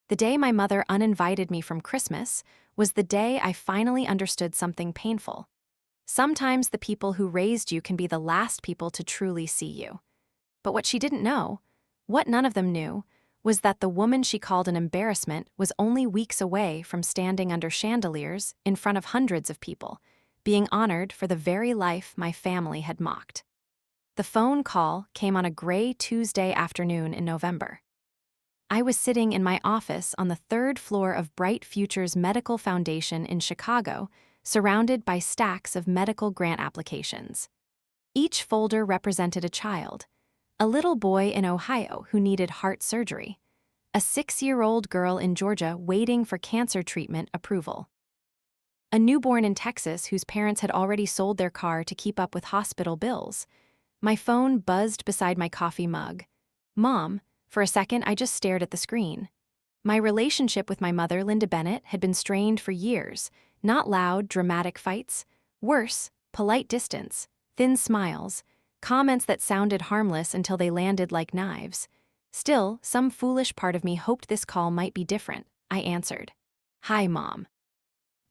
The day my mother uninvited me from Christmas was the day I finally understood something painful. Sometimes the people who raised you can be the last people to truly see you. But what she didn't know, what none of them knew, was that the woman she called an embarrassment was only weeks away from standing under chandeliers in front of hundreds of people, being honored for the very life my family had mocked. The phone call came on a gray Tuesday afternoon in November. I was sitting in my office on the third floor of Bright Futures Medical Foundation in Chicago, surrounded by stacks of medical grant applications. Each folder represented a child, a little boy in Ohio who needed heart surgery, a 6-year-old girl in Georgia waiting for cancer treatment approval, a newborn in Texas whose parents had already sold their car to keep up with hospital bills. My phone buzzed beside my coffee mug. Mom. For a second, I just stared at the screen. My relationship with my mother, Linda Bennett, had been strained for years. Not loud, dramatic fights. Worse, polite distance, thin smiles, comments that sounded harmless until they landed like knives. Still, some foolish part of me hoped this call might be different. I answered. "Hi, Mom."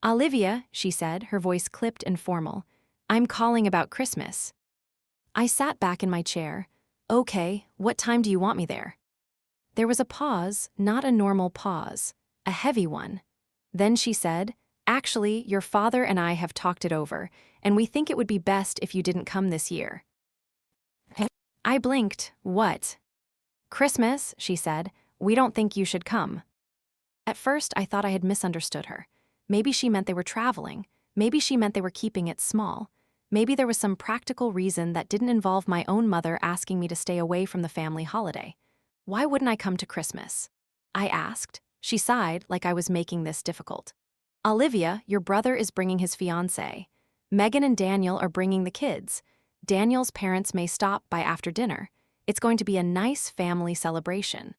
"Olivia," she said, her voice clipped and formal. "I'm calling about Christmas." I sat back in my chair. "Okay, what time do you want me there?" There was a pause, not a normal pause, a heavy one. Then she said, "Actually, your father and I have talked it over, and we think it would be best if you didn't come this year." I blinked. "What?" "Christmas," she said. "We don't think you should come." At first, I thought I had misunderstood her. Maybe she meant they were traveling. Maybe she meant they were keeping it small. Maybe there was some practical reason that didn't involve my own mother asking me to stay away from the family holiday. "Why wouldn't I come to Christmas?" I asked. She sighed like I was making this difficult. "Olivia, your brother is bringing his fiancée. Megan and Daniel are bringing the kids. Daniel's parents may stop by after dinner. It's going to be a nice family celebration."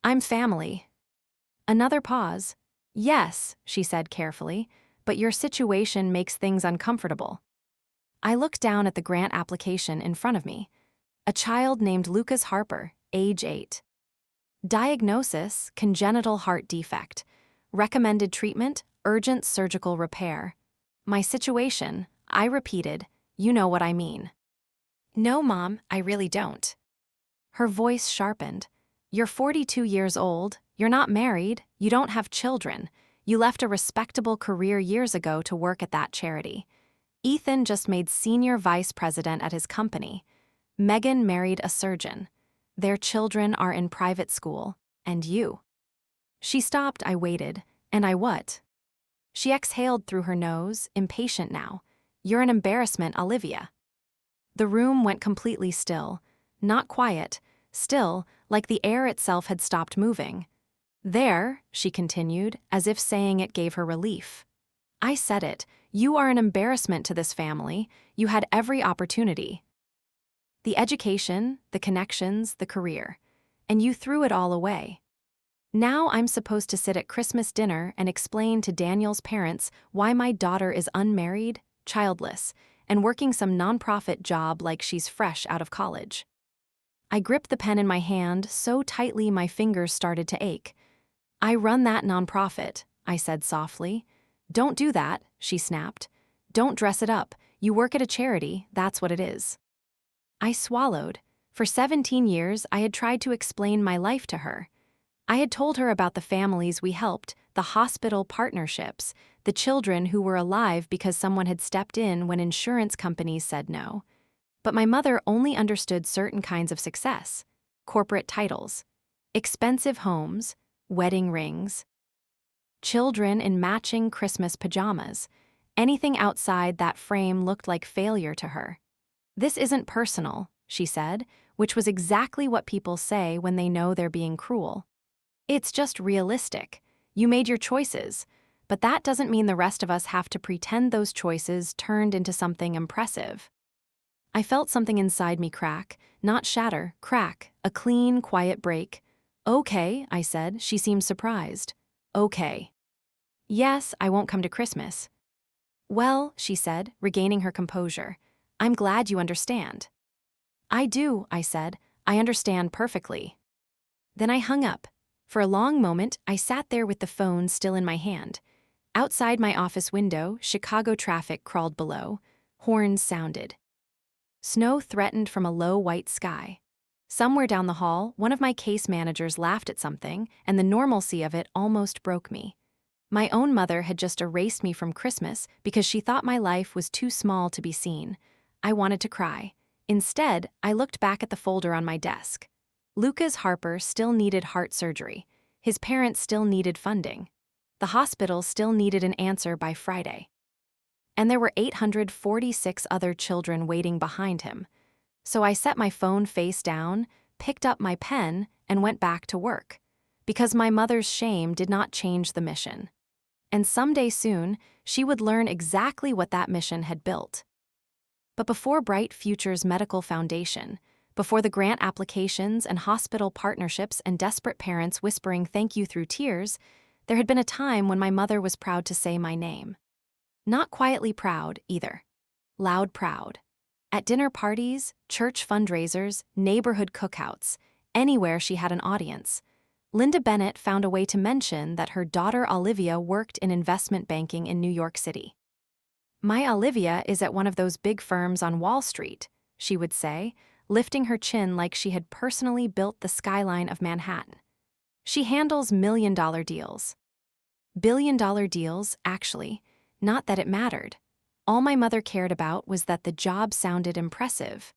"I'm family." Another pause. "Yes," she said carefully, "but your situation makes things uncomfortable." I looked down at the grant application in front of me. A child named Lucas Harper, age 8. Diagnosis, congenital heart defect. Recommended treatment, urgent surgical repair. My situation, I repeated, "You know what I mean." "No, Mom, I really don't." Her voice sharpened. "You're 42 years old, you're not married, you don't have children. You left a respectable career years ago to work at that charity. Ethan just made senior vice president at his company. Megan married a surgeon. Their children are in private school, and you." She stopped. I waited. "And I what?" She exhaled through her nose, impatient now. "You're an embarrassment, Olivia." The room went completely still. Not quiet, still, like the air itself had stopped moving. "There," she continued, as if saying it gave her relief. "I said it. You are an embarrassment to this family. You had every opportunity. The education, the connections, the career. And you threw it all away. Now I'm supposed to sit at Christmas dinner and explain to Daniel's parents why my daughter is unmarried, childless, and working some nonprofit job like she's fresh out of college." I gripped the pen in my hand so tightly my fingers started to ache. "I run that nonprofit," I said softly. "Don't do that," she snapped. "Don't dress it up. You work at a charity, that's what it is." I swallowed. For 17 years, I had tried to explain my life to her. I had told her about the families we helped, the hospital partnerships, the children who were alive because someone had stepped in when insurance companies said no. But my mother only understood certain kinds of success: corporate titles, expensive homes, wedding rings, children in matching Christmas pajamas. Anything outside that frame looked like failure to her. "This isn't personal," she said, which was exactly what people say when they know they're being cruel. "It's just realistic. You made your choices, but that doesn't mean the rest of us have to pretend those choices turned into something impressive." I felt something inside me crack, not shatter, crack, a clean, quiet break. "Okay," I said. She seemed surprised. "Okay." "Yes, I won't come to Christmas." "Well," she said, regaining her composure, "I'm glad you understand." "I do," I said. "I understand perfectly." Then I hung up. For a long moment, I sat there with the phone still in my hand. Outside my office window, Chicago traffic crawled below. Horns sounded. Snow threatened from a low white sky. Somewhere down the hall, one of my case managers laughed at something, and the normalcy of it almost broke me. My own mother had just erased me from Christmas because she thought my life was too small to be seen. I wanted to cry. Instead, I looked back at the folder on my desk. Lucas Harper still needed heart surgery. His parents still needed funding. The hospital still needed an answer by Friday. And there were 846 other children waiting behind him. So I set my phone face down, picked up my pen, and went back to work. Because my mother's shame did not change the mission. And someday soon, she would learn exactly what that mission had built. But before Bright Future's medical foundation, before the grant applications and hospital partnerships and desperate parents whispering thank you through tears, there had been a time when my mother was proud to say my name. Not quietly proud, either. Loud proud. At dinner parties, church fundraisers, neighborhood cookouts, anywhere she had an audience, Linda Bennett found a way to mention that her daughter Olivia worked in investment banking in New York City. "My Olivia is at one of those big firms on Wall Street," she would say, lifting her chin like she had personally built the skyline of Manhattan. "She handles million-dollar deals." Billion-dollar deals, actually, not that it mattered. All my mother cared about was that the job sounded impressive.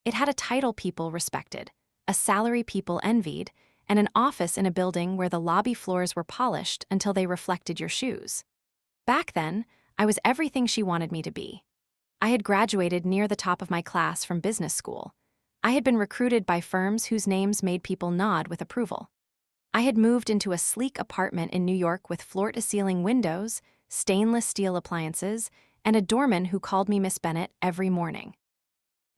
It had a title people respected, a salary people envied, and an office in a building where the lobby floors were polished until they reflected your shoes. Back then, I was everything she wanted me to be. I had graduated near the top of my class from business school. I had been recruited by firms whose names made people nod with approval. I had moved into a sleek apartment in New York with floor-to-ceiling windows, stainless steel appliances, and a doorman who called me Miss Bennett every morning.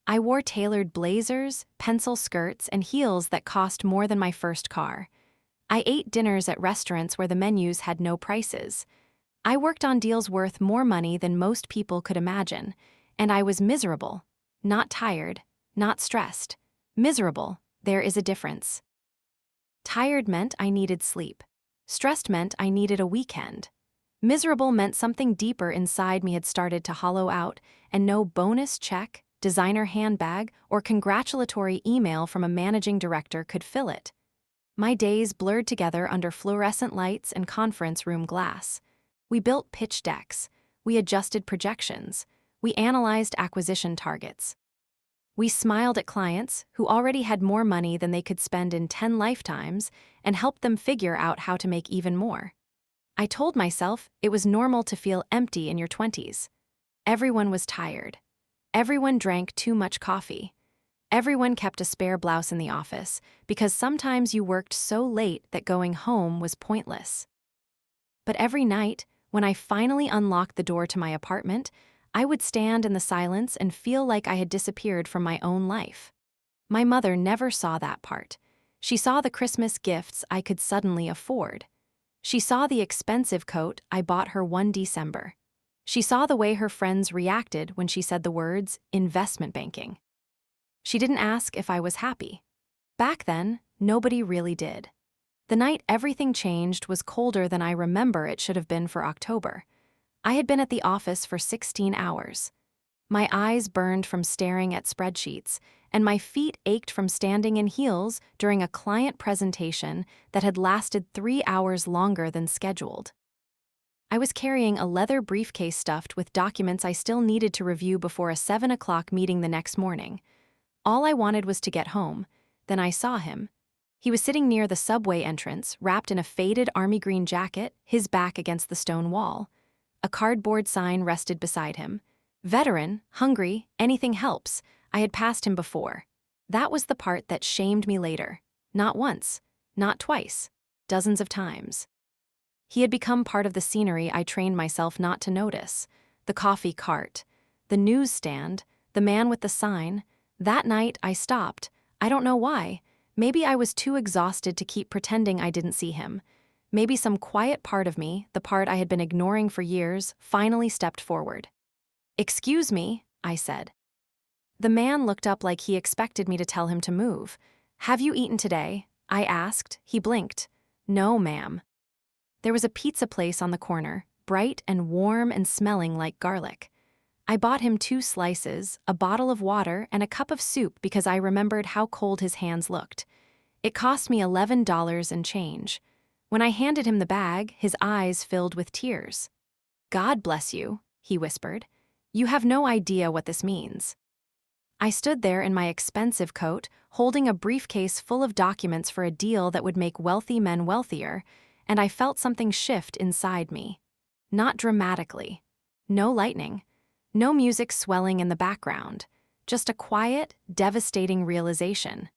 I wore tailored blazers, pencil skirts, and heels that cost more than my first car. I ate dinners at restaurants where the menus had no prices. I worked on deals worth more money than most people could imagine, and I was miserable. Not tired, not stressed. Miserable, there is a difference. Tired meant I needed sleep. Stressed meant I needed a weekend. Miserable meant something deeper inside me had started to hollow out, and no bonus check, designer handbag, or congratulatory email from a managing director could fill it. My days blurred together under fluorescent lights and conference room glass. We built pitch decks. We adjusted projections. We analyzed acquisition targets. We smiled at clients who already had more money than they could spend in 10 lifetimes and helped them figure out how to make even more. I told myself it was normal to feel empty in your 20s. Everyone was tired. Everyone drank too much coffee. Everyone kept a spare blouse in the office because sometimes you worked so late that going home was pointless. But every night, when I finally unlocked the door to my apartment, I would stand in the silence and feel like I had disappeared from my own life. My mother never saw that part. She saw the Christmas gifts I could suddenly afford. She saw the expensive coat I bought her one December. She saw the way her friends reacted when she said the words, investment banking. She didn't ask if I was happy. Back then, nobody really did. The night everything changed was colder than I remember it should have been for October. I had been at the office for 16 hours. My eyes burned from staring at spreadsheets, and my feet ached from standing in heels during a client presentation that had lasted 3 hours longer than scheduled. I was carrying a leather briefcase stuffed with documents I still needed to review before a 7 o'clock meeting the next morning. All I wanted was to get home. Then I saw him. He was sitting near the subway entrance, wrapped in a faded army green jacket, his back against the stone wall. A cardboard sign rested beside him. Veteran, hungry, anything helps. I had passed him before. That was the part that shamed me later. Not once, not twice, dozens of times. He had become part of the scenery I trained myself not to notice. The coffee cart, the newsstand, the man with the sign. That night I stopped. I don't know why. Maybe I was too exhausted to keep pretending I didn't see him. Maybe some quiet part of me, the part I had been ignoring for years, finally stepped forward. "Excuse me," I said. The man looked up like he expected me to tell him to move. "Have you eaten today? I asked. He blinked. No, ma'am. There was a pizza place on the corner, bright and warm and smelling like garlic. I bought him 2 slices, a bottle of water, and a cup of soup because I remembered how cold his hands looked. It cost me $11 and change. When I handed him the bag, his eyes filled with tears. God bless you, he whispered. You have no idea what this means. I stood there in my expensive coat, holding a briefcase full of documents for a deal that would make wealthy men wealthier, and I felt something shift inside me. Not dramatically. No lightning. No music swelling in the background. Just a quiet, devastating realization.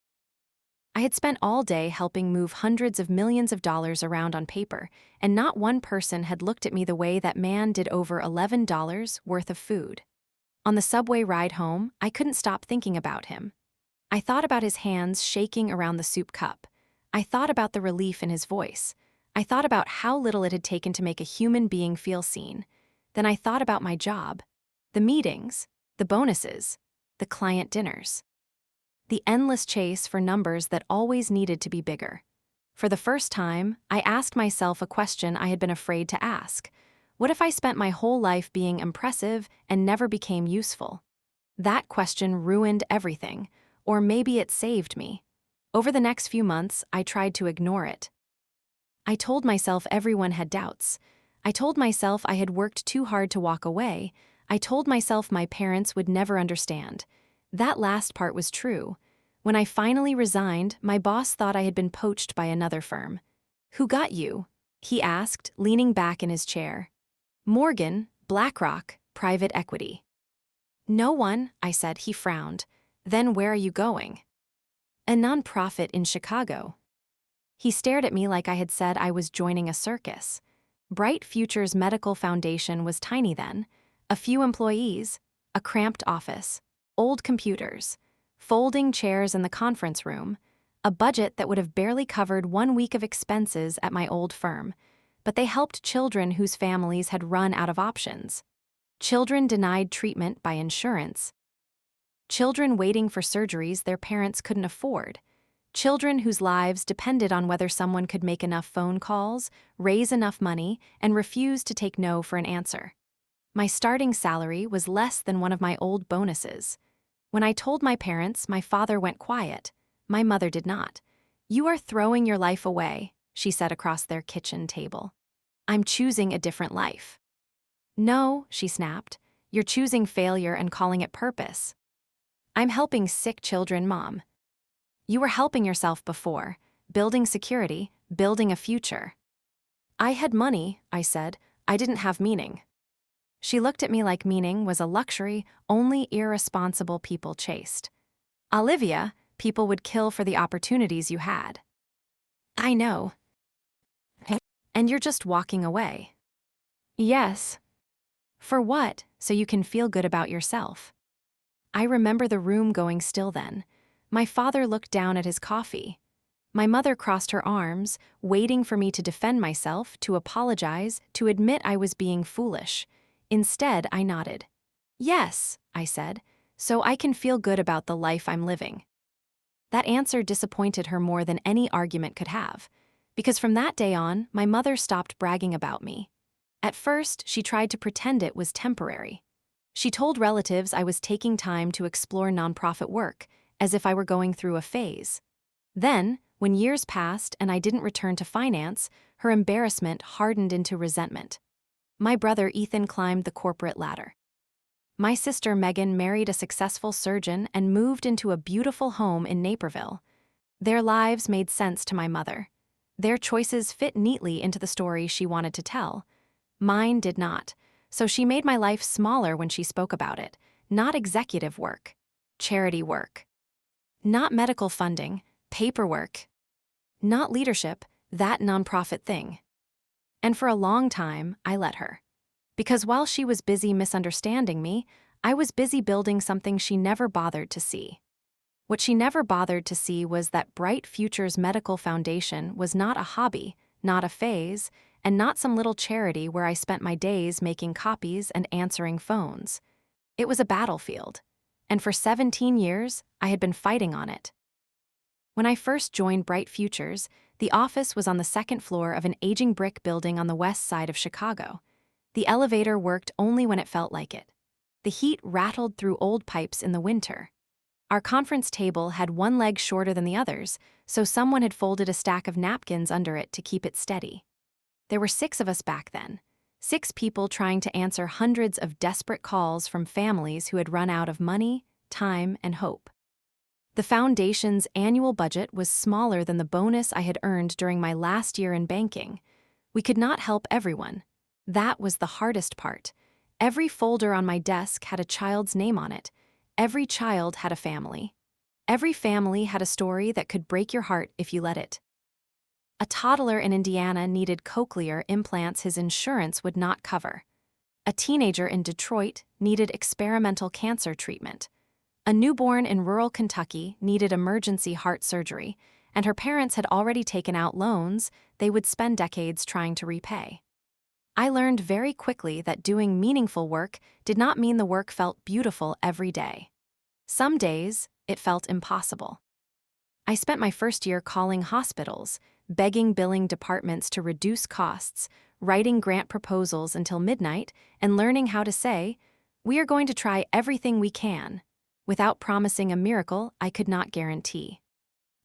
I had spent all day helping move hundreds of millions of dollars around on paper, and not one person had looked at me the way that man did over $11 worth of food. On the subway ride home, I couldn't stop thinking about him. I thought about his hands shaking around the soup cup. I thought about the relief in his voice. I thought about how little it had taken to make a human being feel seen. Then I thought about my job, the meetings, the bonuses, the client dinners. The endless chase for numbers that always needed to be bigger. For the first time, I asked myself a question I had been afraid to ask. What if I spent my whole life being impressive and never became useful? That question ruined everything, or maybe it saved me. Over the next few months, I tried to ignore it. I told myself everyone had doubts. I told myself I had worked too hard to walk away. I told myself my parents would never understand. That last part was true. When I finally resigned, my boss thought I had been poached by another firm. Who got you? He asked, leaning back in his chair. Morgan, BlackRock, private equity. No one, I said. He frowned. Then where are you going? A nonprofit in Chicago. He stared at me like I had said I was joining a circus. Bright Futures Medical Foundation was tiny then. A few employees, a cramped office, old computers, folding chairs in the conference room, a budget that would have barely covered 1 week of expenses at my old firm. But they helped children whose families had run out of options. Children denied treatment by insurance. Children waiting for surgeries their parents couldn't afford. Children whose lives depended on whether someone could make enough phone calls, raise enough money, and refuse to take no for an answer. My starting salary was less than one of my old bonuses. When I told my parents, my father went quiet. My mother did not. You are throwing your life away, she said across their kitchen table. I'm choosing a different life. No, she snapped. You're choosing failure and calling it purpose. I'm helping sick children, Mom. You were helping yourself before, building security, building a future. I had money, I said. I didn't have meaning. She looked at me like meaning was a luxury only irresponsible people chased. Olivia, people would kill for the opportunities you had. I know. And you're just walking away. Yes. For what? So you can feel good about yourself. I remember the room going still then. My father looked down at his coffee. My mother crossed her arms, waiting for me to defend myself, to apologize, to admit I was being foolish. Instead, I nodded. Yes, I said, so I can feel good about the life I'm living. That answer disappointed her more than any argument could have, because from that day on, my mother stopped bragging about me. At first, she tried to pretend it was temporary. She told relatives I was taking time to explore nonprofit work, as if I were going through a phase. Then, when years passed and I didn't return to finance, her embarrassment hardened into resentment. My brother Ethan climbed the corporate ladder. My sister Megan married a successful surgeon and moved into a beautiful home in Naperville. Their lives made sense to my mother. Their choices fit neatly into the story she wanted to tell. Mine did not, so she made my life smaller when she spoke about it. Not executive work, charity work. Not medical funding, paperwork. Not leadership, that nonprofit thing. And for a long time, I let her. Because while she was busy misunderstanding me, I was busy building something she never bothered to see. What she never bothered to see was that Bright Futures Medical Foundation was not a hobby, not a phase, and not some little charity where I spent my days making copies and answering phones. It was a battlefield, and for 17 years, I had been fighting on it. When I first joined Bright Futures, the office was on the second floor of an aging brick building on the west side of Chicago. The elevator worked only when it felt like it. The heat rattled through old pipes in the winter. Our conference table had one leg shorter than the others, so someone had folded a stack of napkins under it to keep it steady. There were 6 of us back then. 6 people trying to answer hundreds of desperate calls from families who had run out of money, time, and hope. The foundation's annual budget was smaller than the bonus I had earned during my last year in banking. We could not help everyone. That was the hardest part. Every folder on my desk had a child's name on it. Every child had a family. Every family had a story that could break your heart if you let it. A toddler in Indiana needed cochlear implants his insurance would not cover. A teenager in Detroit needed experimental cancer treatment. A newborn in rural Kentucky needed emergency heart surgery, and her parents had already taken out loans they would spend decades trying to repay. I learned very quickly that doing meaningful work did not mean the work felt beautiful every day. Some days, it felt impossible. I spent my first year calling hospitals, begging billing departments to reduce costs, writing grant proposals until midnight, and learning how to say, "We are going to try everything we can," without promising a miracle I could not guarantee.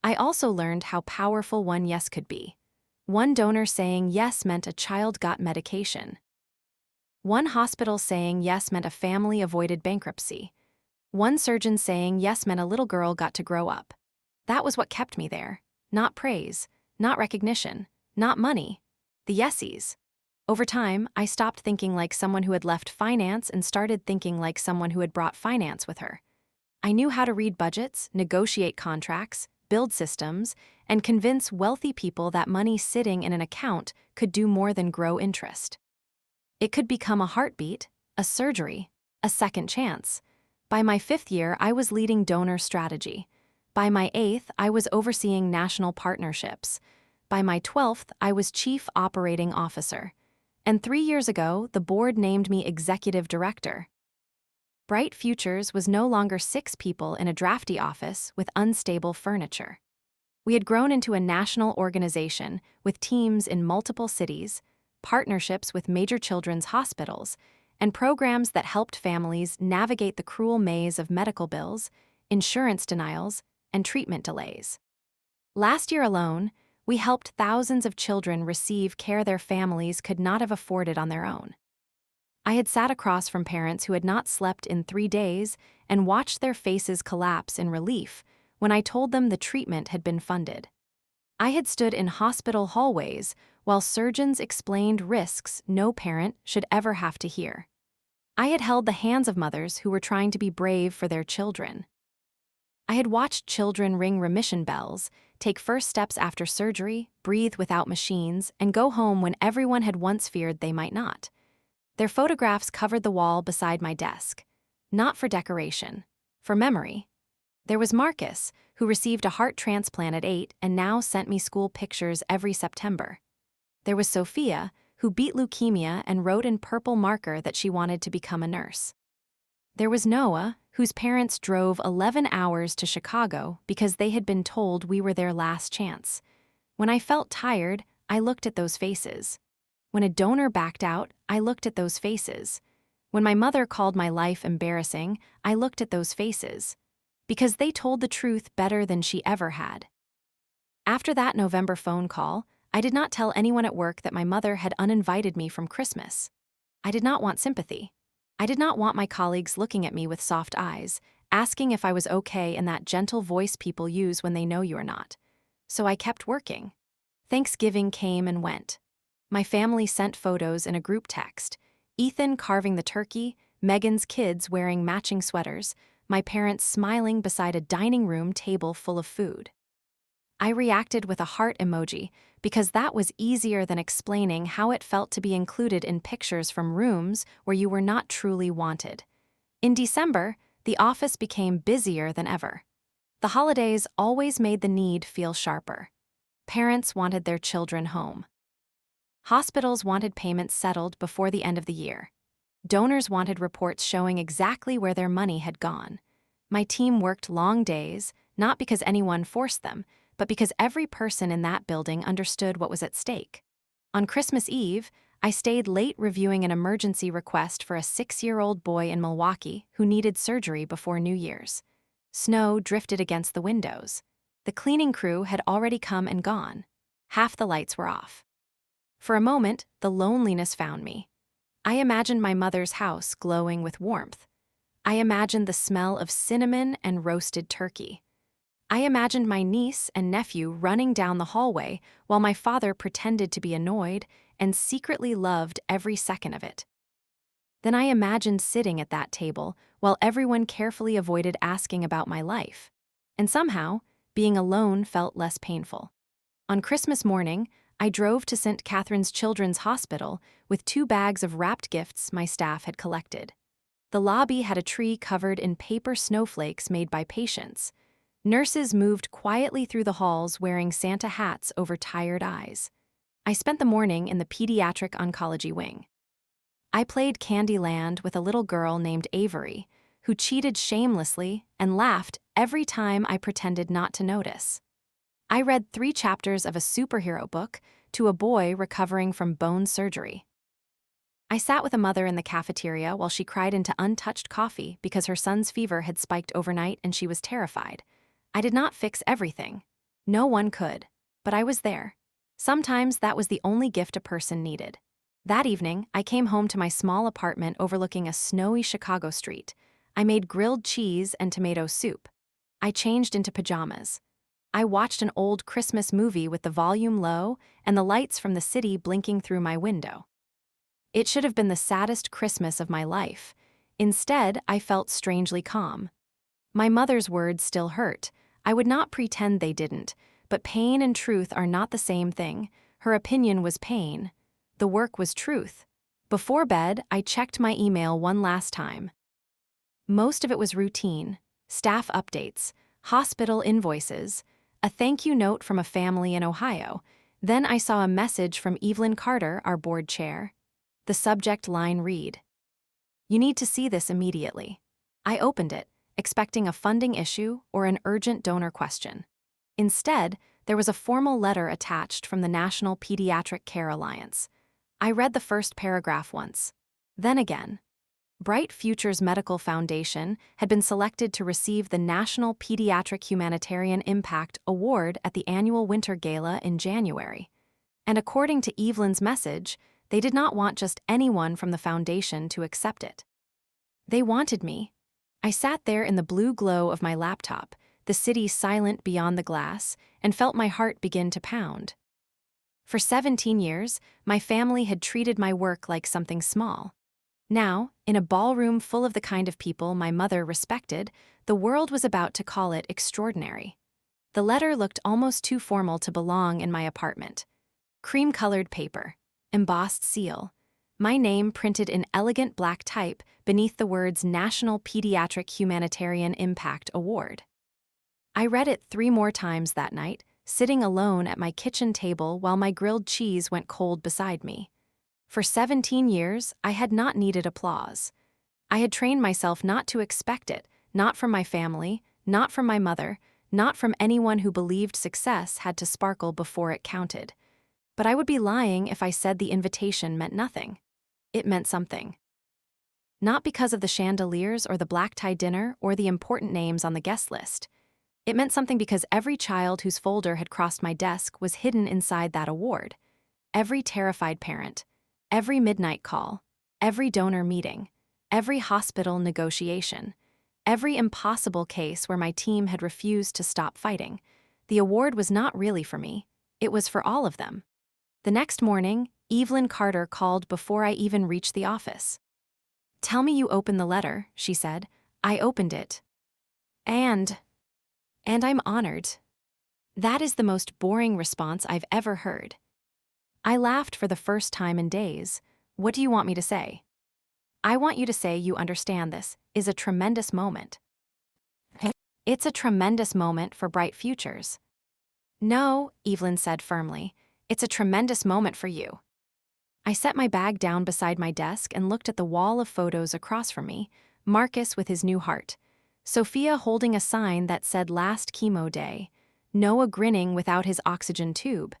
I also learned how powerful one yes could be. One donor saying yes meant a child got medication. One hospital saying yes meant a family avoided bankruptcy. One surgeon saying yes meant a little girl got to grow up. That was what kept me there. Not praise, not recognition, not money. The yesies. Over time, I stopped thinking like someone who had left finance and started thinking like someone who had brought finance with her. I knew how to read budgets, negotiate contracts, build systems, and convince wealthy people that money sitting in an account could do more than grow interest. It could become a heartbeat, a surgery, a second chance. By my 5th year, I was leading donor strategy. By my 8th, I was overseeing national partnerships. By my 12th, I was chief operating officer. And 3 years ago, the board named me executive director. Bright Futures was no longer 6 people in a drafty office with unstable furniture. We had grown into a national organization with teams in multiple cities, partnerships with major children's hospitals, and programs that helped families navigate the cruel maze of medical bills, insurance denials, and treatment delays. Last year alone, we helped thousands of children receive care their families could not have afforded on their own. I had sat across from parents who had not slept in 3 days and watched their faces collapse in relief when I told them the treatment had been funded. I had stood in hospital hallways while surgeons explained risks no parent should ever have to hear. I had held the hands of mothers who were trying to be brave for their children. I had watched children ring remission bells, take first steps after surgery, breathe without machines, and go home when everyone had once feared they might not. Their photographs covered the wall beside my desk. Not for decoration, for memory. There was Marcus, who received a heart transplant at 8 and now sent me school pictures every September. There was Sophia, who beat leukemia and wrote in purple marker that she wanted to become a nurse. There was Noah, whose parents drove 11 hours to Chicago because they had been told we were their last chance. When I felt tired, I looked at those faces. When a donor backed out, I looked at those faces. When my mother called my life embarrassing, I looked at those faces. Because they told the truth better than she ever had. After that November phone call, I did not tell anyone at work that my mother had uninvited me from Christmas. I did not want sympathy. I did not want my colleagues looking at me with soft eyes, asking if I was okay in that gentle voice people use when they know you are not. So I kept working. Thanksgiving came and went. My family sent photos in a group text. Ethan carving the turkey, Megan's kids wearing matching sweaters, my parents smiling beside a dining room table full of food. I reacted with a heart emoji because that was easier than explaining how it felt to be included in pictures from rooms where you were not truly wanted. In December, the office became busier than ever. The holidays always made the need feel sharper. Parents wanted their children home. Hospitals wanted payments settled before the end of the year. Donors wanted reports showing exactly where their money had gone. My team worked long days, not because anyone forced them, but because every person in that building understood what was at stake. On Christmas Eve, I stayed late reviewing an emergency request for a 6-year-old boy in Milwaukee who needed surgery before New Year's. Snow drifted against the windows. The cleaning crew had already come and gone. Half the lights were off. For a moment, the loneliness found me. I imagined my mother's house glowing with warmth. I imagined the smell of cinnamon and roasted turkey. I imagined my niece and nephew running down the hallway while my father pretended to be annoyed and secretly loved every second of it. Then I imagined sitting at that table while everyone carefully avoided asking about my life. And somehow, being alone felt less painful. On Christmas morning, I drove to St. Catherine's Children's Hospital with 2 bags of wrapped gifts my staff had collected. The lobby had a tree covered in paper snowflakes made by patients. Nurses moved quietly through the halls wearing Santa hats over tired eyes. I spent the morning in the pediatric oncology wing. I played Candyland with a little girl named Avery, who cheated shamelessly and laughed every time I pretended not to notice. I read 3 chapters of a superhero book to a boy recovering from bone surgery. I sat with a mother in the cafeteria while she cried into untouched coffee because her son's fever had spiked overnight and she was terrified. I did not fix everything. No one could. But I was there. Sometimes that was the only gift a person needed. That evening, I came home to my small apartment overlooking a snowy Chicago street. I made grilled cheese and tomato soup. I changed into pajamas. I watched an old Christmas movie with the volume low and the lights from the city blinking through my window. It should have been the saddest Christmas of my life. Instead, I felt strangely calm. My mother's words still hurt. I would not pretend they didn't, but pain and truth are not the same thing. Her opinion was pain. The work was truth. Before bed, I checked my email one last time. Most of it was routine: staff updates, hospital invoices, a thank you note from a family in Ohio. Then I saw a message from Evelyn Carter, our board chair. The subject line read, "You need to see this immediately." I opened it, expecting a funding issue or an urgent donor question. Instead, there was a formal letter attached from the National Pediatric Care Alliance. I read the first paragraph once, then again. Bright Futures Medical Foundation had been selected to receive the National Pediatric Humanitarian Impact Award at the annual Winter Gala in January. And according to Evelyn's message, they did not want just anyone from the foundation to accept it. They wanted me. I sat there in the blue glow of my laptop, the city silent beyond the glass, and felt my heart begin to pound. For 17 years, my family had treated my work like something small. Now, in a ballroom full of the kind of people my mother respected, the world was about to call it extraordinary. The letter looked almost too formal to belong in my apartment. Cream-colored paper, embossed seal, my name printed in elegant black type beneath the words National Pediatric Humanitarian Impact Award. I read it 3 more times that night, sitting alone at my kitchen table while my grilled cheese went cold beside me. For 17 years, I had not needed applause. I had trained myself not to expect it, not from my family, not from my mother, not from anyone who believed success had to sparkle before it counted. But I would be lying if I said the invitation meant nothing. It meant something. Not because of the chandeliers or the black-tie dinner or the important names on the guest list. It meant something because every child whose folder had crossed my desk was hidden inside that award. Every terrified parent, every midnight call, every donor meeting, every hospital negotiation, every impossible case where my team had refused to stop fighting. The award was not really for me. It was for all of them. The next morning, Evelyn Carter called before I even reached the office. "Tell me you opened the letter," she said. I opened it. And I'm honored. That is the most boring response I've ever heard. I laughed for the first time in days. What do you want me to say? I want you to say you understand this is a tremendous moment. It's a tremendous moment for Bright Futures. No, Evelyn said firmly. It's a tremendous moment for you. I set my bag down beside my desk and looked at the wall of photos across from me, Marcus with his new heart, Sophia holding a sign that said last chemo day, Noah grinning without his oxygen tube.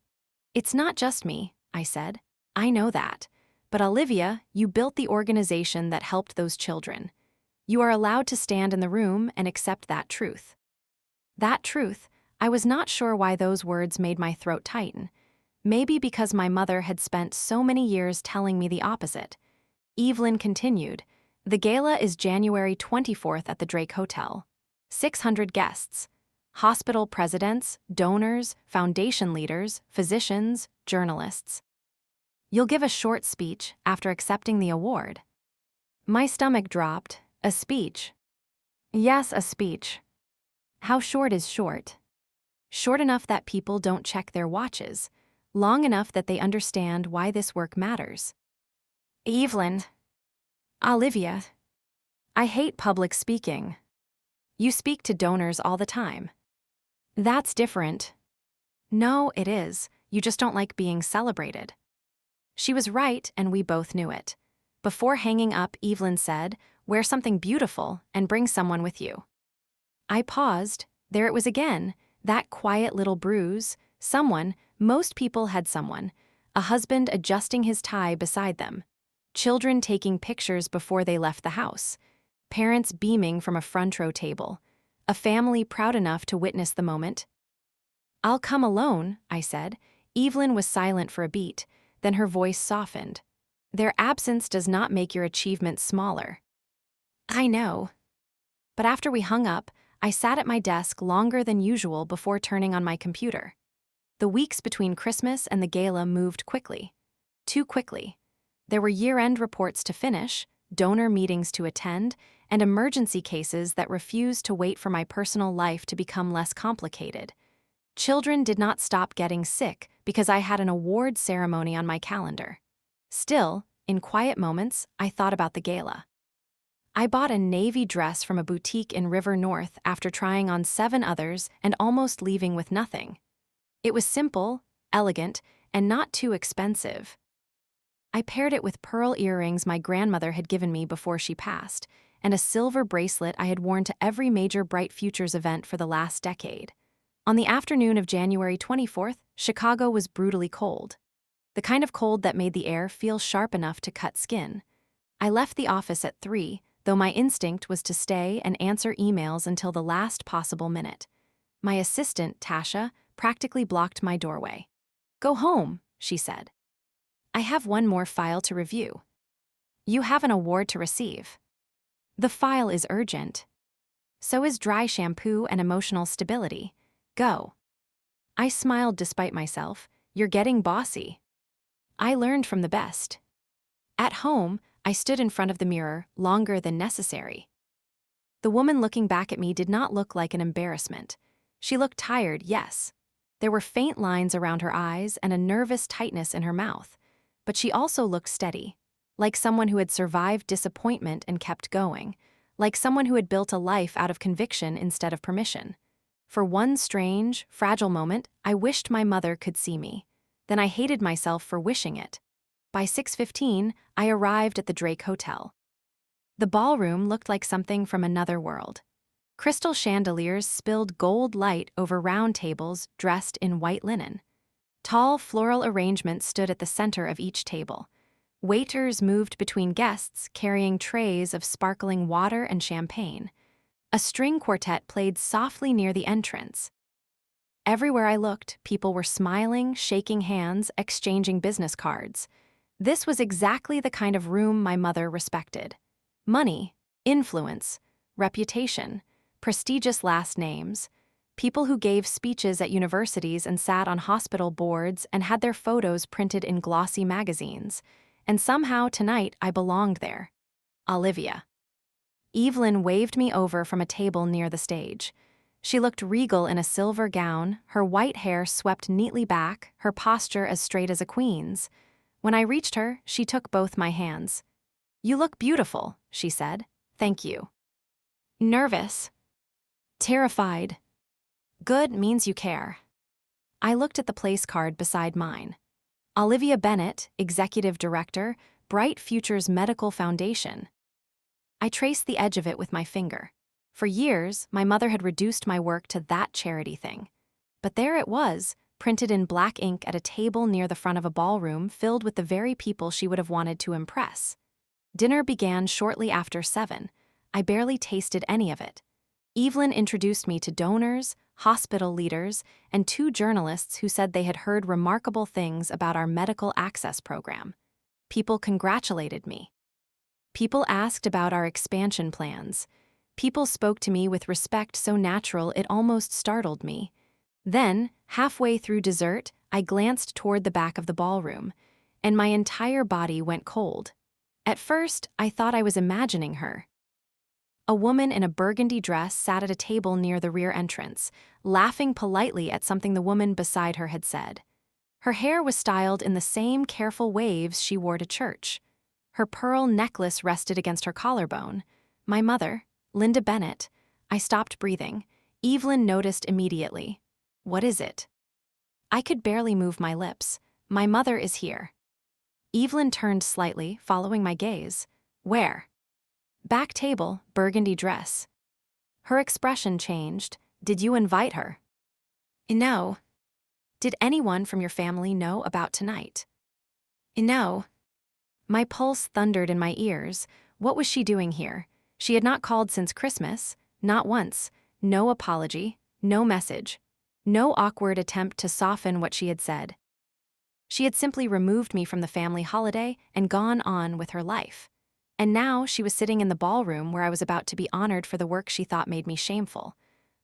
"It's not just me," I said. "I know that. But Olivia, you built the organization that helped those children. You are allowed to stand in the room and accept that truth." That truth, I was not sure why those words made my throat tighten. Maybe because my mother had spent so many years telling me the opposite. Evelyn continued, "The gala is January 24th at the Drake Hotel. 600 guests. Hospital presidents, donors, foundation leaders, physicians, journalists. You'll give a short speech after accepting the award." My stomach dropped. A speech? Yes, a speech. How short is short? Short enough that people don't check their watches. Long enough that they understand why this work matters. "Evelyn." "Olivia. I hate public speaking." "You speak to donors all the time." "That's different." "No, it is. You just don't like being celebrated." She was right, and we both knew it. Before hanging up, Evelyn said, "Wear something beautiful and bring someone with you." I paused. There it was again, that quiet little bruise. Someone, most people had someone. A husband adjusting his tie beside them. Children taking pictures before they left the house. Parents beaming from a front row table. A family proud enough to witness the moment. "I'll come alone," I said. Evelyn was silent for a beat, then her voice softened. "Their absence does not make your achievement smaller." "I know." But after we hung up, I sat at my desk longer than usual before turning on my computer. The weeks between Christmas and the gala moved quickly. Too quickly. There were year-end reports to finish, donor meetings to attend, and emergency cases that refused to wait for my personal life to become less complicated. Children did not stop getting sick because I had an award ceremony on my calendar. Still, in quiet moments, I thought about the gala. I bought a navy dress from a boutique in River North after trying on 7 others and almost leaving with nothing. It was simple, elegant, and not too expensive. I paired it with pearl earrings my grandmother had given me before she passed, and a silver bracelet I had worn to every major Bright Futures event for the last decade. On the afternoon of January 24th, Chicago was brutally cold. The kind of cold that made the air feel sharp enough to cut skin. I left the office at 3, though my instinct was to stay and answer emails until the last possible minute. My assistant, Tasha, practically blocked my doorway. "Go home," she said. "I have one more file to review." "You have an award to receive." "The file is urgent." "So is dry shampoo and emotional stability. Go." I smiled despite myself. "You're getting bossy." I learned from the best. At home, I stood in front of the mirror longer than necessary. The woman looking back at me did not look like an embarrassment. She looked tired, yes. There were faint lines around her eyes and a nervous tightness in her mouth. But she also looked steady, like someone who had survived disappointment and kept going, like someone who had built a life out of conviction instead of permission. For one strange, fragile moment, I wished my mother could see me. Then I hated myself for wishing it. By 6:15, I arrived at the Drake Hotel. The ballroom looked like something from another world. Crystal chandeliers spilled gold light over round tables dressed in white linen. Tall floral arrangements stood at the center of each table. Waiters moved between guests carrying trays of sparkling water and champagne. A string quartet played softly near the entrance. Everywhere I looked, people were smiling, shaking hands, exchanging business cards. This was exactly the kind of room my mother respected. Money, influence, reputation, prestigious last names. People who gave speeches at universities and sat on hospital boards and had their photos printed in glossy magazines. And somehow tonight I belonged there. Olivia. Evelyn waved me over from a table near the stage. She looked regal in a silver gown, her white hair swept neatly back, her posture as straight as a queen's. When I reached her, she took both my hands. "You look beautiful," she said. "Thank you." Nervous. Terrified. Good means you care. I looked at the place card beside mine. Olivia Bennett, Executive Director, Bright Futures Medical Foundation. I traced the edge of it with my finger. For years, my mother had reduced my work to that charity thing. But there it was, printed in black ink at a table near the front of a ballroom filled with the very people she would have wanted to impress. Dinner began shortly after 7. I barely tasted any of it. Evelyn introduced me to donors, hospital leaders, and 2 journalists who said they had heard remarkable things about our medical access program. People congratulated me. People asked about our expansion plans. People spoke to me with respect so natural it almost startled me. Then, halfway through dessert, I glanced toward the back of the ballroom, and my entire body went cold. At first, I thought I was imagining her. A woman in a burgundy dress sat at a table near the rear entrance, laughing politely at something the woman beside her had said. Her hair was styled in the same careful waves she wore to church. Her pearl necklace rested against her collarbone. My mother, Linda Bennett. I stopped breathing. Evelyn noticed immediately. "What is it?" I could barely move my lips. "My mother is here." Evelyn turned slightly, following my gaze. "Where?" "Back table, burgundy dress." Her expression changed. "Did you invite her?" "No." "Did anyone from your family know about tonight?" "No." My pulse thundered in my ears. What was she doing here? She had not called since Christmas, not once. No apology, no message, no awkward attempt to soften what she had said. She had simply removed me from the family holiday and gone on with her life. And now she was sitting in the ballroom where I was about to be honored for the work she thought made me shameful.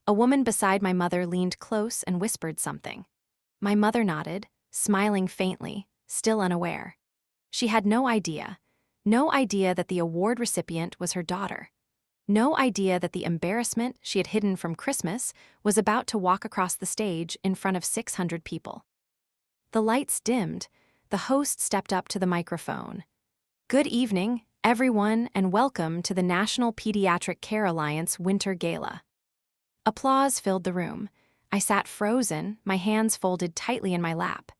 A woman beside my mother leaned close and whispered something. My mother nodded, smiling faintly, still unaware. She had no idea that the award recipient was her daughter. No idea that the embarrassment she had hidden from Christmas was about to walk across the stage in front of 600 people. The lights dimmed. The host stepped up to the microphone. "Good evening, everyone, and welcome to the National Pediatric Care Alliance Winter Gala." Applause filled the room. I sat frozen, my hands folded tightly in my lap.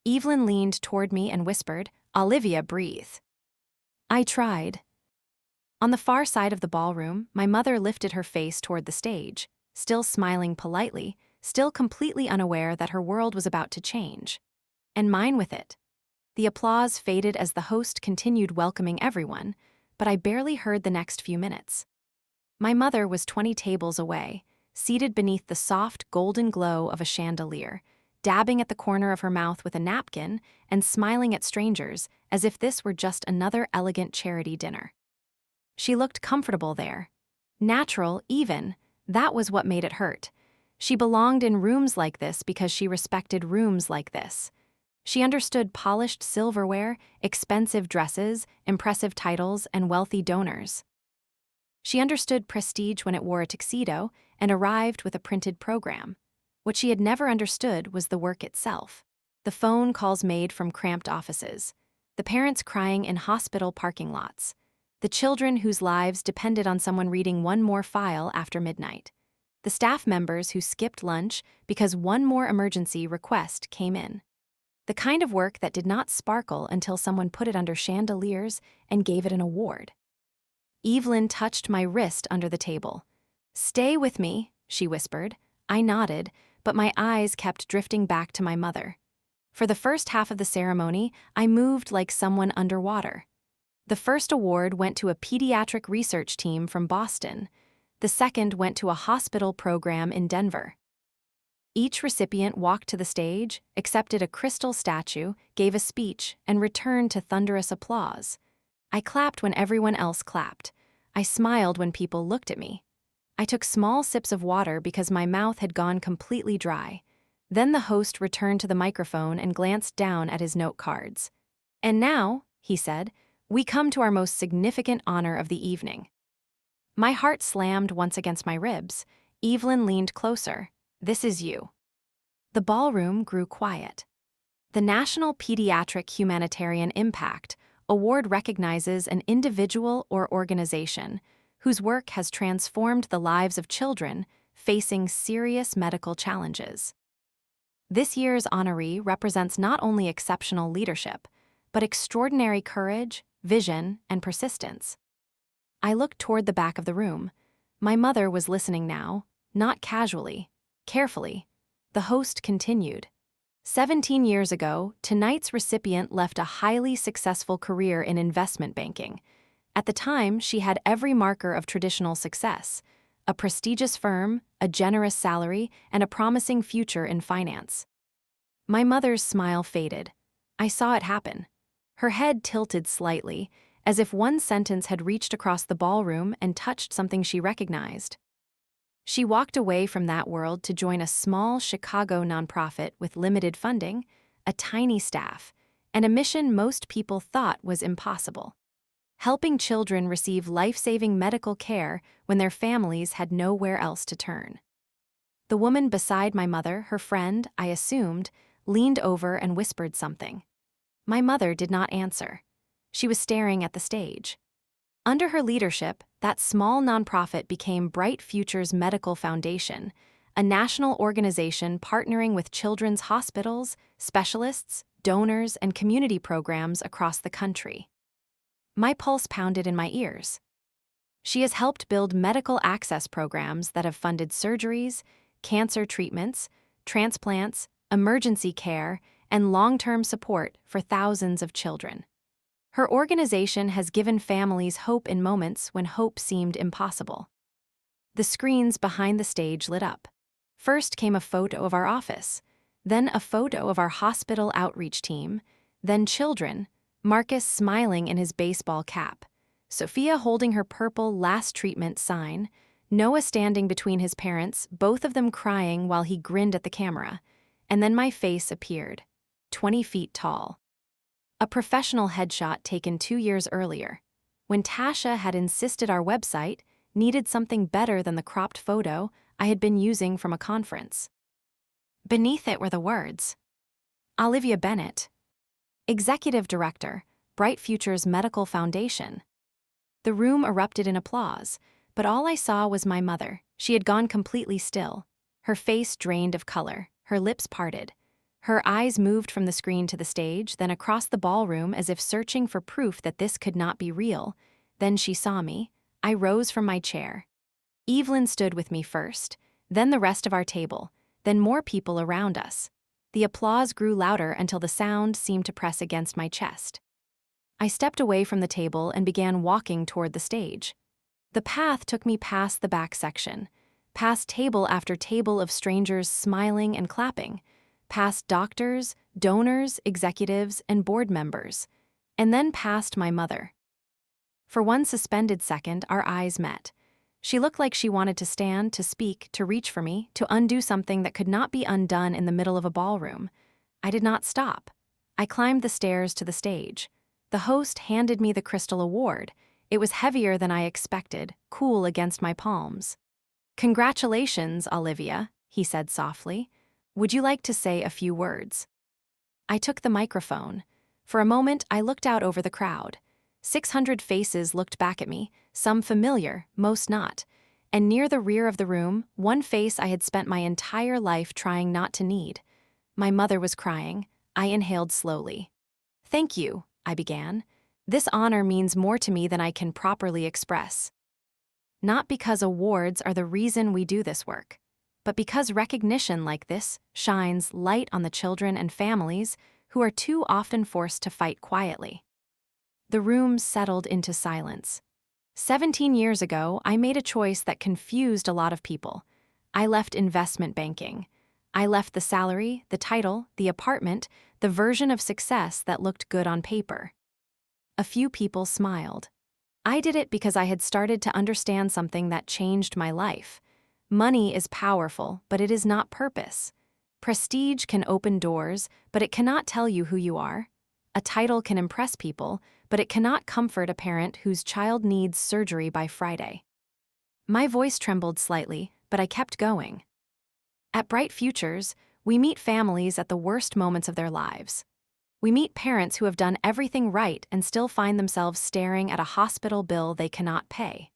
Evelyn leaned toward me and whispered, "Olivia, breathe." I tried. On the far side of the ballroom, my mother lifted her face toward the stage, still smiling politely, still completely unaware that her world was about to change. And mine with it. The applause faded as the host continued welcoming everyone, but I barely heard the next few minutes. My mother was 20 tables away, seated beneath the soft golden glow of a chandelier, dabbing at the corner of her mouth with a napkin and smiling at strangers as if this were just another elegant charity dinner. She looked comfortable there. Natural, even. That was what made it hurt. She belonged in rooms like this because she respected rooms like this. She understood polished silverware, expensive dresses, impressive titles, and wealthy donors. She understood prestige when it wore a tuxedo and arrived with a printed program. What she had never understood was the work itself. The phone calls made from cramped offices. The parents crying in hospital parking lots. The children whose lives depended on someone reading one more file after midnight. The staff members who skipped lunch because one more emergency request came in. The kind of work that did not sparkle until someone put it under chandeliers and gave it an award. Evelyn touched my wrist under the table. "Stay with me," she whispered. I nodded, but my eyes kept drifting back to my mother. For the first half of the ceremony, I moved like someone underwater. The first award went to a pediatric research team from Boston. The second went to a hospital program in Denver. Each recipient walked to the stage, accepted a crystal statue, gave a speech, and returned to thunderous applause. I clapped when everyone else clapped. I smiled when people looked at me. I took small sips of water because my mouth had gone completely dry. Then the host returned to the microphone and glanced down at his note cards. "And now," he said, "we come to our most significant honor of the evening." My heart slammed once against my ribs. Evelyn leaned closer. "This is you." The ballroom grew quiet. The National Pediatric Humanitarian Impact Award recognizes an individual or organization whose work has transformed the lives of children facing serious medical challenges. This year's honoree represents not only exceptional leadership, but extraordinary courage, vision, and persistence. I looked toward the back of the room. My mother was listening now, not casually, carefully. the host continued. 17 years ago, tonight's recipient left a highly successful career in investment banking. At the time, she had every marker of traditional success: a prestigious firm, a generous salary, and a promising future in finance. My mother's smile faded. I saw it happen. Her head tilted slightly, as if one sentence had reached across the ballroom and touched something she recognized. She walked away from that world to join a small Chicago nonprofit with limited funding, a tiny staff, and a mission most people thought was impossible: helping children receive life-saving medical care when their families had nowhere else to turn. The woman beside my mother, her friend, I assumed, leaned over and whispered something. My mother did not answer. She was staring at the stage. Under her leadership, that small nonprofit became Bright Futures Medical Foundation, a national organization partnering with children's hospitals, specialists, donors, and community programs across the country. My pulse pounded in my ears. She has helped build medical access programs that have funded surgeries, cancer treatments, transplants, emergency care, and long-term support for thousands of children. Her organization has given families hope in moments when hope seemed impossible. The screens behind the stage lit up. First came a photo of our office, then a photo of our hospital outreach team, then children, Marcus smiling in his baseball cap, Sophia holding her purple last treatment sign, Noah standing between his parents, both of them crying while he grinned at the camera, and then my face appeared, 20 feet tall. A professional headshot taken 2 years earlier, when Tasha had insisted our website needed something better than the cropped photo I had been using from a conference. Beneath it were the words, Olivia Bennett, Executive Director, Bright Futures Medical Foundation. The room erupted in applause, but all I saw was my mother. She had gone completely still, her face drained of color, her lips parted. Her eyes moved from the screen to the stage, then across the ballroom as if searching for proof that this could not be real. Then she saw me. I rose from my chair. Evelyn stood with me first, then the rest of our table, then more people around us. The applause grew louder until the sound seemed to press against my chest. I stepped away from the table and began walking toward the stage. The path took me past the back section, past table after table of strangers smiling and clapping, past doctors, donors, executives, and board members, and then past my mother. For one suspended second, our eyes met. She looked like she wanted to stand, to speak, to reach for me, to undo something that could not be undone in the middle of a ballroom. I did not stop. I climbed the stairs to the stage. The host handed me the crystal award. It was heavier than I expected, cool against my palms. "Congratulations, Olivia," he said softly. "Would you like to say a few words?" I took the microphone. For a moment, I looked out over the crowd. 600 faces looked back at me, some familiar, most not. And near the rear of the room, one face I had spent my entire life trying not to need. My mother was crying. I inhaled slowly. "Thank you," I began. "This honor means more to me than I can properly express. Not because awards are the reason we do this work, but because recognition like this shines light on the children and families who are too often forced to fight quietly." The room settled into silence. 17 years ago, I made a choice that confused a lot of people. I left investment banking. I left the salary, the title, the apartment, the version of success that looked good on paper. A few people smiled. I did it because I had started to understand something that changed my life. Money is powerful, but it is not purpose. Prestige can open doors, but it cannot tell you who you are. A title can impress people, but it cannot comfort a parent whose child needs surgery by Friday. My voice trembled slightly, but I kept going. At Bright Futures, we meet families at the worst moments of their lives. We meet parents who have done everything right and still find themselves staring at a hospital bill they cannot pay.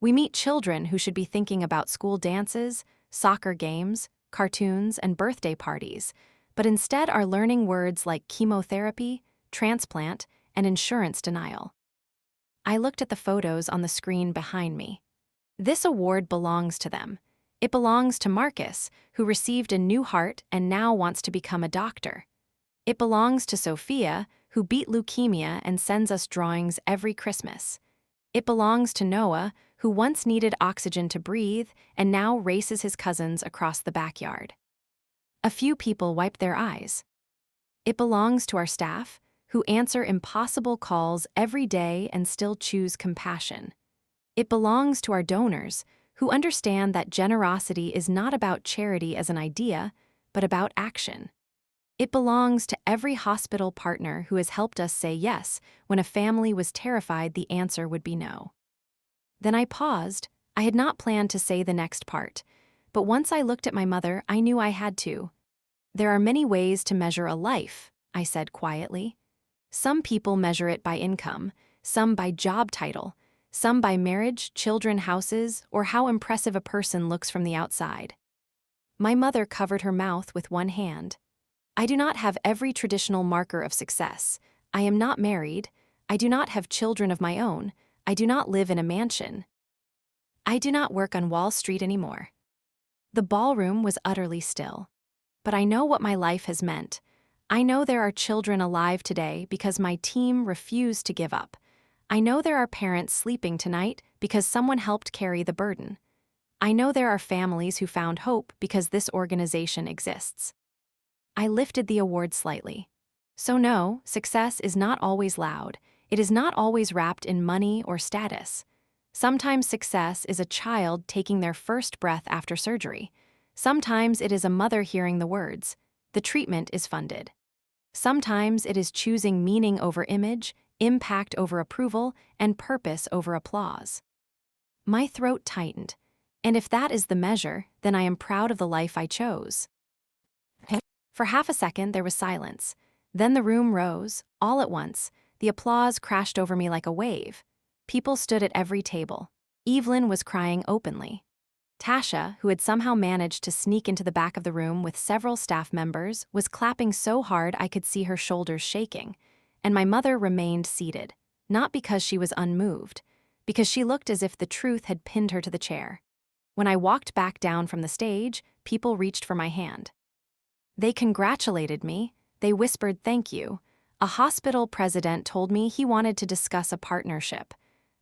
We meet children who should be thinking about school dances, soccer games, cartoons, and birthday parties, but instead are learning words like chemotherapy, transplant, and insurance denial. I looked at the photos on the screen behind me. This award belongs to them. It belongs to Marcus, who received a new heart and now wants to become a doctor. It belongs to Sophia, who beat leukemia and sends us drawings every Christmas. It belongs to Noah, who once needed oxygen to breathe and now races his cousins across the backyard. A few people wiped their eyes. It belongs to our staff, who answer impossible calls every day and still choose compassion. It belongs to our donors, who understand that generosity is not about charity as an idea, but about action. It belongs to every hospital partner who has helped us say yes when a family was terrified the answer would be no. Then I paused. I had not planned to say the next part, but once I looked at my mother, I knew I had to. There are many ways to measure a life, I said quietly. Some people measure it by income, some by job title, some by marriage, children, houses, or how impressive a person looks from the outside. My mother covered her mouth with one hand. I do not have every traditional marker of success. I am not married. I do not have children of my own. I do not live in a mansion. I do not work on Wall Street anymore. The ballroom was utterly still. But I know what my life has meant. I know there are children alive today because my team refused to give up. I know there are parents sleeping tonight because someone helped carry the burden. I know there are families who found hope because this organization exists. I lifted the award slightly. So no, success is not always loud. It is not always wrapped in money or status. Sometimes success is a child taking their first breath after surgery. Sometimes it is a mother hearing the words, "The treatment is funded." Sometimes it is choosing meaning over image, impact over approval, and purpose over applause. My throat tightened, and if that is the measure, then I am proud of the life I chose. For half a second, there was silence. Then the room rose, all at once. The applause crashed over me like a wave. People stood at every table. Evelyn was crying openly. Tasha, who had somehow managed to sneak into the back of the room with several staff members, was clapping so hard I could see her shoulders shaking. And my mother remained seated, not because she was unmoved, because she looked as if the truth had pinned her to the chair. When I walked back down from the stage, people reached for my hand. They congratulated me. They whispered thank you. A hospital president told me he wanted to discuss a partnership.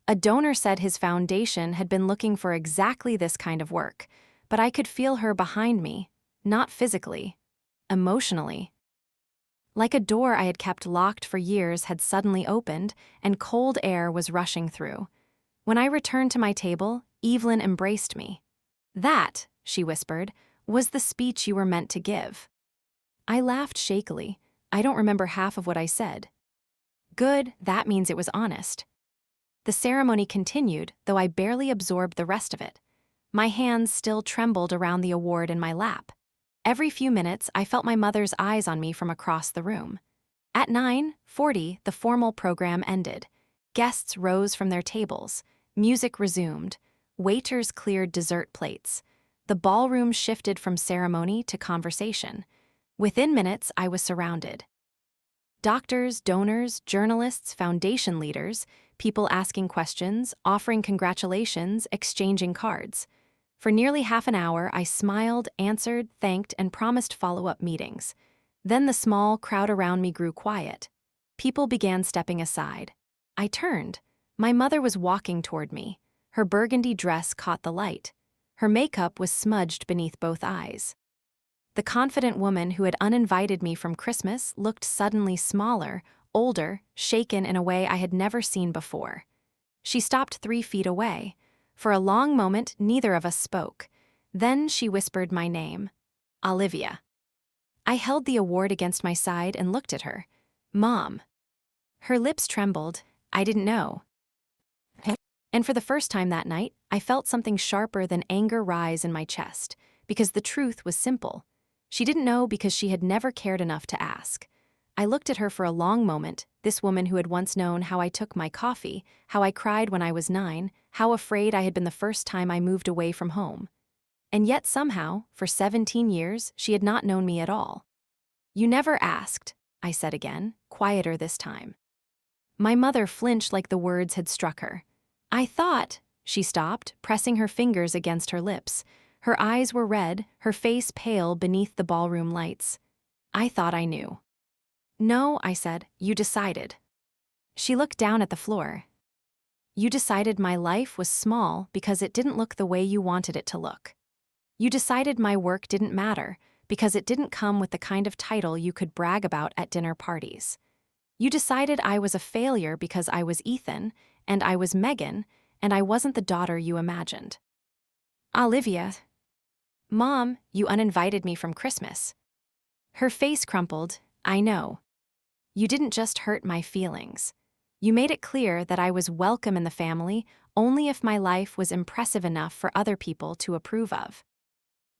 A donor said his foundation had been looking for exactly this kind of work, but I could feel her behind me, not physically, emotionally. Like a door I had kept locked for years had suddenly opened, and cold air was rushing through. When I returned to my table, Evelyn embraced me. "That," she whispered, "was the speech you were meant to give." I laughed shakily. I don't remember half of what I said. Good, that means it was honest. The ceremony continued, though I barely absorbed the rest of it. My hands still trembled around the award in my lap. Every few minutes, I felt my mother's eyes on me from across the room. At 9:40, the formal program ended. Guests rose from their tables. Music resumed. Waiters cleared dessert plates. The ballroom shifted from ceremony to conversation. Within minutes, I was surrounded. Doctors, donors, journalists, foundation leaders, people asking questions, offering congratulations, exchanging cards. For nearly half an hour, I smiled, answered, thanked, and promised follow-up meetings. Then the small crowd around me grew quiet. People began stepping aside. I turned. My mother was walking toward me. Her burgundy dress caught the light. Her makeup was smudged beneath both eyes. The confident woman who had uninvited me from Christmas looked suddenly smaller, older, shaken in a way I had never seen before. She stopped 3 feet away. For a long moment, neither of us spoke. Then she whispered my name, Olivia. I held the award against my side and looked at her. Mom. Her lips trembled. I didn't know. And for the first time that night, I felt something sharper than anger rise in my chest, because the truth was simple. She didn't know because she had never cared enough to ask. I looked at her for a long moment, this woman who had once known how I took my coffee, how I cried when I was 9, how afraid I had been the first time I moved away from home. And yet somehow, for 17 years, she had not known me at all. You never asked, I said again, quieter this time. My mother flinched like the words had struck her. I thought, she stopped, pressing her fingers against her lips. Her eyes were red, her face pale beneath the ballroom lights. I thought I knew. No, I said, you decided. She looked down at the floor. You decided my life was small because it didn't look the way you wanted it to look. You decided my work didn't matter because it didn't come with the kind of title you could brag about at dinner parties. You decided I was a failure because I was Ethan, and I was Megan, and I wasn't the daughter you imagined. Olivia. Mom, you uninvited me from Christmas. Her face crumpled. I know. You didn't just hurt my feelings. You made it clear that I was welcome in the family only if my life was impressive enough for other people to approve of.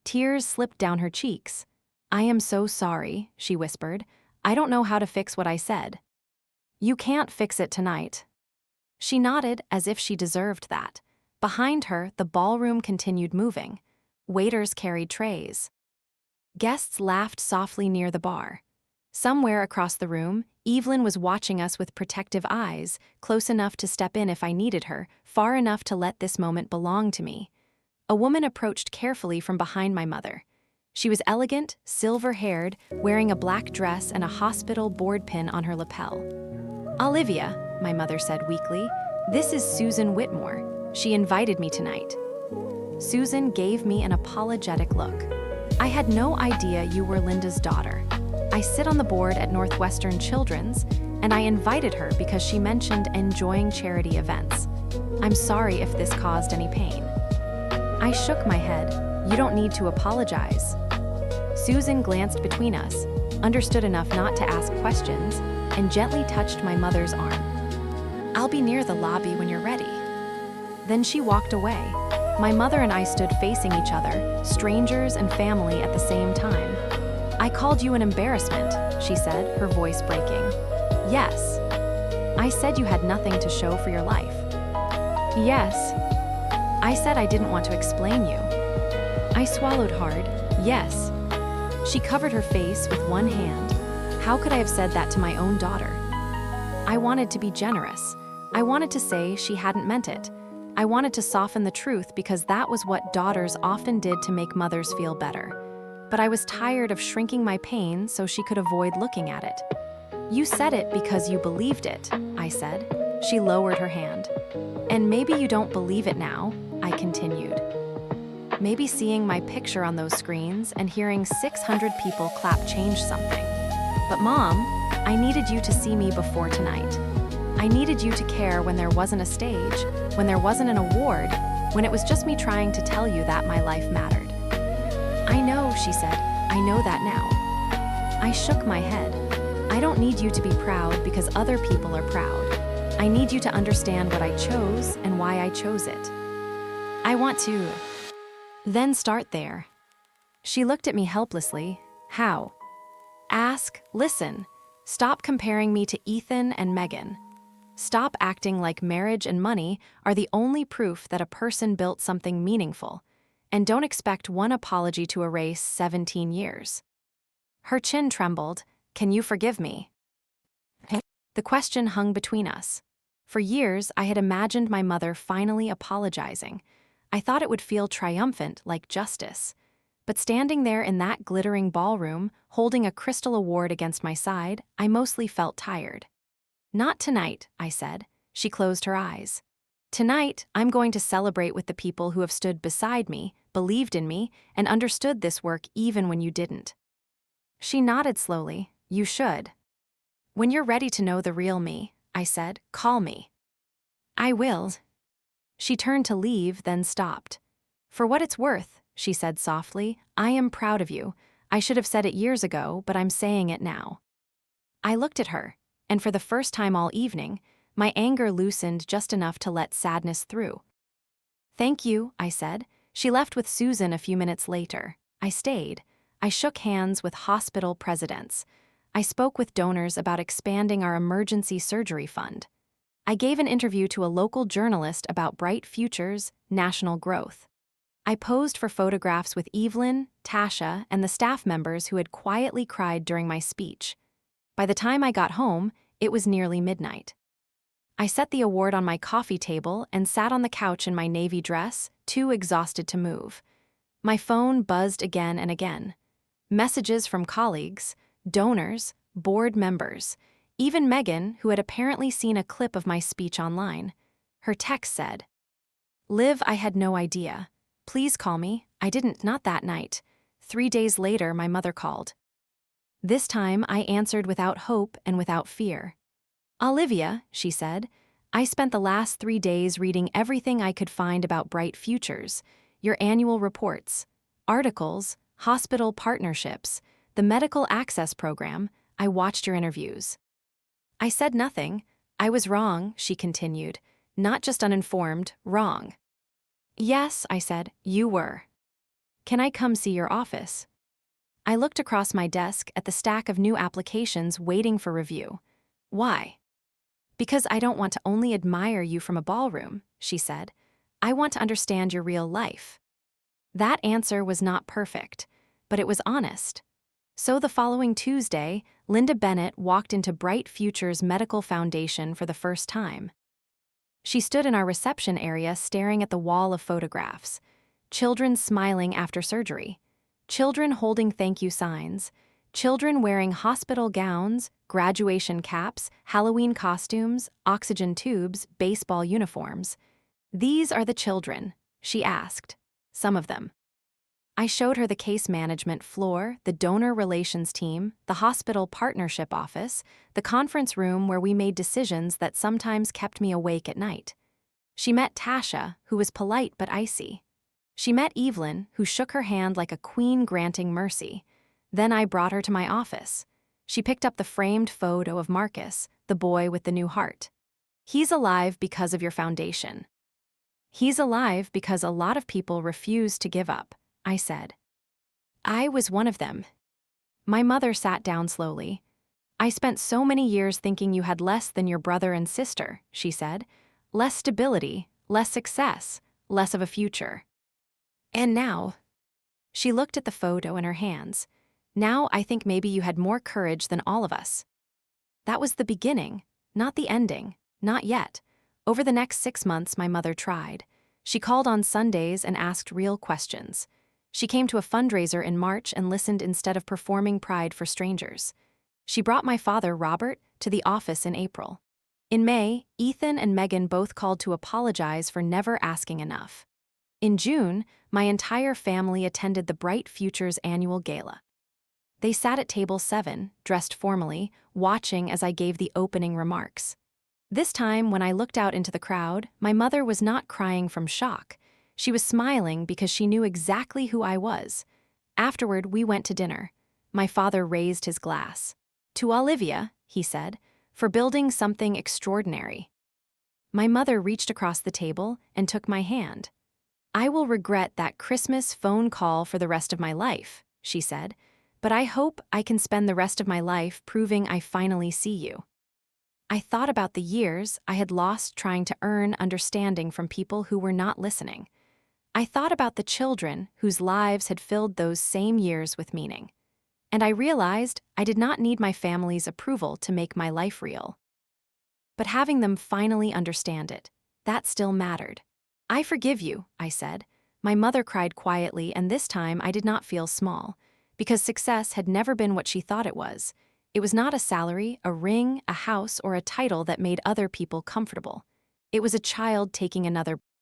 Tears slipped down her cheeks. I am so sorry, she whispered. I don't know how to fix what I said. You can't fix it tonight. She nodded as if she deserved that. Behind her, the ballroom continued moving. Waiters carried trays. Guests laughed softly near the bar. Somewhere across the room, Evelyn was watching us with protective eyes, close enough to step in if I needed her, far enough to let this moment belong to me. A woman approached carefully from behind my mother. She was elegant, silver-haired, wearing a black dress and a hospital board pin on her lapel. Olivia, my mother said weakly, this is Susan Whitmore. She invited me tonight. Susan gave me an apologetic look. I had no idea you were Linda's daughter. I sit on the board at Northwestern Children's, and I invited her because she mentioned enjoying charity events. I'm sorry if this caused any pain. I shook my head. You don't need to apologize. Susan glanced between us, understood enough not to ask questions, and gently touched my mother's arm. I'll be near the lobby when you're ready. Then she walked away. My mother and I stood facing each other, strangers and family at the same time. I called you an embarrassment, she said, her voice breaking. Yes. I said you had nothing to show for your life. Yes. I said I didn't want to explain you. I swallowed hard. Yes. She covered her face with one hand. How could I have said that to my own daughter? I wanted to be generous. I wanted to say she hadn't meant it. I wanted to soften the truth because that was what daughters often did to make mothers feel better. But I was tired of shrinking my pain so she could avoid looking at it. You said it because you believed it, I said. She lowered her hand. And maybe you don't believe it now, I continued. Maybe seeing my picture on those screens and hearing 600 people clap changed something. But Mom, I needed you to see me before tonight. I needed you to care when there wasn't a stage, when there wasn't an award, when it was just me trying to tell you that my life mattered. I know, she said. I know that now. I shook my head. I don't need you to be proud because other people are proud. I need you to understand what I chose and why I chose it. I want to then start there. She looked at me helplessly. How? Ask, listen. Stop comparing me to Ethan and Megan. Stop acting like marriage and money are the only proof that a person built something meaningful. And don't expect one apology to erase 17 years. Her chin trembled. Can you forgive me? The question hung between us. For years, I had imagined my mother finally apologizing. I thought it would feel triumphant, like justice. But standing there in that glittering ballroom, holding a crystal award against my side, I mostly felt tired. Not tonight, I said. She closed her eyes. Tonight, I'm going to celebrate with the people who have stood beside me, believed in me, and understood this work even when you didn't. She nodded slowly. You should. When you're ready to know the real me, I said, call me. I will. She turned to leave, then stopped. For what it's worth, she said softly, I am proud of you. I should have said it years ago, but I'm saying it now. I looked at her, and for the first time all evening, my anger loosened just enough to let sadness through. Thank you, I said. She left with Susan a few minutes later. I stayed. I shook hands with hospital presidents. I spoke with donors about expanding our emergency surgery fund. I gave an interview to a local journalist about bright futures, national growth. I posed for photographs with Evelyn, Tasha, and the staff members who had quietly cried during my speech. By the time I got home, it was nearly midnight. I set the award on my coffee table and sat on the couch in my navy dress, too exhausted to move. My phone buzzed again and again. Messages from colleagues, donors, board members, even Megan, who had apparently seen a clip of my speech online. Her text said, "Liv, I had no idea. Please call me. I didn't, not that night." 3 days later, my mother called. This time, I answered without hope and without fear. "Olivia," she said, "I spent the last 3 days reading everything I could find about Bright Futures, your annual reports, articles, hospital partnerships, the medical access program. I watched your interviews." I said nothing. "I was wrong," she continued. "Not just uninformed, wrong." "Yes," I said, "you were. Can I come see your office?" I looked across my desk at the stack of new applications waiting for review. "Why?" "Because I don't want to only admire you from a ballroom," she said. "I want to understand your real life." That answer was not perfect, but it was honest. So the following Tuesday, Linda Bennett walked into Bright Futures Medical Foundation for the first time. She stood in our reception area staring at the wall of photographs. Children smiling after surgery. Children holding thank you signs. Children wearing hospital gowns, graduation caps, Halloween costumes, oxygen tubes, baseball uniforms. "These are the children?" she asked. "Some of them." I showed her the case management floor, the donor relations team, the hospital partnership office, the conference room where we made decisions that sometimes kept me awake at night. She met Tasha, who was polite but icy. She met Evelyn, who shook her hand like a queen granting mercy. Then I brought her to my office. She picked up the framed photo of Marcus, the boy with the new heart. "He's alive because of your foundation." "He's alive because a lot of people refuse to give up," I said. "I was one of them." My mother sat down slowly. "I spent so many years thinking you had less than your brother and sister," she said. "Less stability, less success, less of a future. And now," she looked at the photo in her hands, "now I think maybe you had more courage than all of us." That was the beginning, not the ending, not yet. Over the next 6 months, my mother tried. She called on Sundays and asked real questions. She came to a fundraiser in March and listened instead of performing Pride for strangers. She brought my father, Robert, to the office in April. In May, Ethan and Megan both called to apologize for never asking enough. In June, my entire family attended the Bright Futures annual gala. They sat at table 7, dressed formally, watching as I gave the opening remarks. This time, when I looked out into the crowd, my mother was not crying from shock. She was smiling because she knew exactly who I was. Afterward, we went to dinner. My father raised his glass. "To Olivia," he said, "for building something extraordinary." My mother reached across the table and took my hand. "I will regret that Christmas phone call for the rest of my life," she said, "but I hope I can spend the rest of my life proving I finally see you." I thought about the years I had lost trying to earn understanding from people who were not listening. I thought about the children whose lives had filled those same years with meaning. And I realized I did not need my family's approval to make my life real. But having them finally understand it, that still mattered. "I forgive you," I said. My mother cried quietly, and this time I did not feel small, because success had never been what she thought it was. It was not a salary, a ring, a house, or a title that made other people comfortable. It was a child taking another